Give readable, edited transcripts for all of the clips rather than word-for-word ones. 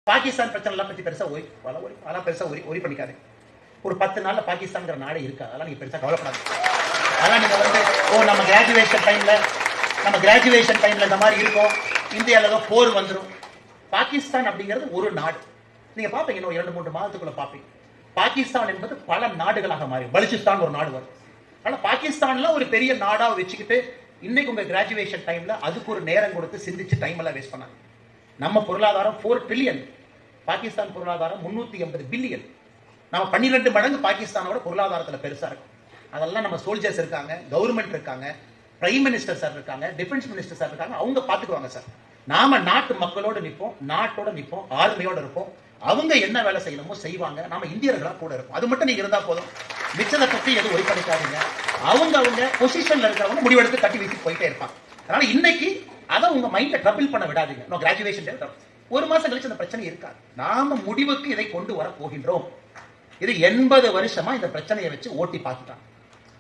பாகிஸ்தான் பிரச்சனை பத்தி பெருசா ஒரி பண்ணிக்காது. ஒரு 10 நாள்ல பாகிஸ்தான் நாடே இருக்கா, அதெல்லாம் நீங்க பெருசா கவலைப்படாது. அதெல்லாம் நீங்க வந்து நம்ம கிராஜுவேஷன் டைம்ல இந்த மாதிரி இருக்கும், இந்தியால ஏதோ போர் வந்துடும். பாகிஸ்தான் அப்படிங்கிறது ஒரு நாடு. நீங்க பாப்பீங்க, இன்னும் 2-3 மாதத்துக்குள்ள பாப்பீங்க. பாகிஸ்தான் என்பது பல நாடுகளாக மாறி பலுச்சிஸ்தான் ஒரு நாடு வரும். ஆனா பாகிஸ்தான்ல ஒரு பெரிய நாடா வச்சுக்கிட்டு இன்னைக்கு உங்க கிராஜுவேஷன் டைம்ல அதுக்கு ஒரு நேரம் கொடுத்து சிந்திச்சு டைம் எல்லாம் வேஸ்ட் பண்ணாங்க. நம்ம பொருளாதாரம் 4 ட்ரில்லியன், பாகிஸ்தான் பொருளாதாரம் 380 பில்லியன். நம்ம 12 மடங்கு பாகிஸ்தானோட பொருளாதாரத்துல பெருசா இருக்கும். அதெல்லாம் நம்ம சோல்ஜர்ஸ் இருக்காங்க, கவர்மெண்ட் இருக்காங்க, பிரைம் மினிஸ்டர் சார் இருக்காங்க, டிஃபென்ஸ் மினிஸ்டர் சார் இருக்காங்க, அவங்க பாத்துக்குவாங்க சார். நாம நாட்டு மக்களோட நிற்போம், நாட்டோட நிற்போம், ஆர்மியோட இருப்போம். அவங்க என்ன வேலை செய்யணுமோ செய்வாங்க, நாம இந்தியர்களா கூட இருப்போம். அது மட்டும் நீங்க இருந்தா போதும். மிச்சத்தை பத்தி எதுவும் ஒரி பண்ணிக்காதீங்க. அவங்க பொசிஷன்ல இருக்கிறவங்க முடிவெடுத்து கட்டி வச்சு போயிட்டே இருப்பாங்க. அதனால இன்னைக்கு அதை உங்க மைண்ட்ல ட்ரபிள் பண்ண விடாதீங்க. கிராஜுவேஷன் ஒரு மாசம் கழிச்சு அந்த பிரச்சனை இருக்காது. நாம முடிவுக்கு இதை கொண்டு வர போகின்றோம். இது 80 வருஷமா இந்த பிரச்சனையை வச்சு ஓட்டி பார்த்துட்டாங்க.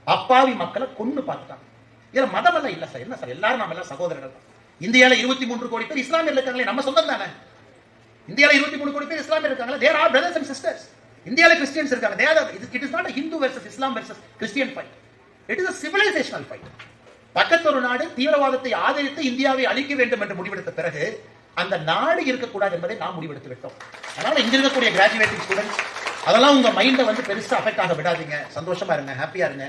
அப்பாவி மக்களை கொண்டு பார்த்துட்டாங்க. இதுல மதம் எல்லாம் இல்ல சார். என்ன சார், எல்லாரும் நம்ம எல்லாம் சகோதரர்கள் தான். இந்தியால 23 கோடி பேர் இஸ்லாமியர் இருக்காங்களே, நம்ம சொந்தம் தானே. இந்தியால 23 கோடி பேர் இஸ்லாமியர் இருக்காங்களே, they are our brothers and sisters. இந்தியால கிறிஸ்டியன்ஸ் இருக்காங்க. it is not a Hindu versus Islam versus Christian fight. It is a civilizational fight. பக்கத்தொரு நாடு தீவிரவாதத்தை ஆதரித்து இந்தியாவை அழிக்க வேண்டும் என்று முடிவெடுத்த பிறகு அந்த நாடு இருக்கக்கூடாது என்பதை நாம் முடிவெடுத்து விட்டோம். அதனால இங்க இருக்கக்கூடிய கிராஜுவேட்டிங் ஸ்டூடெண்ட்ஸ் அதெல்லாம் உங்க மைண்ட வந்து பெருசா அஃபெக்ட் ஆக விடாதீங்க. சந்தோஷமா இருங்க, ஹாப்பியா இருங்க.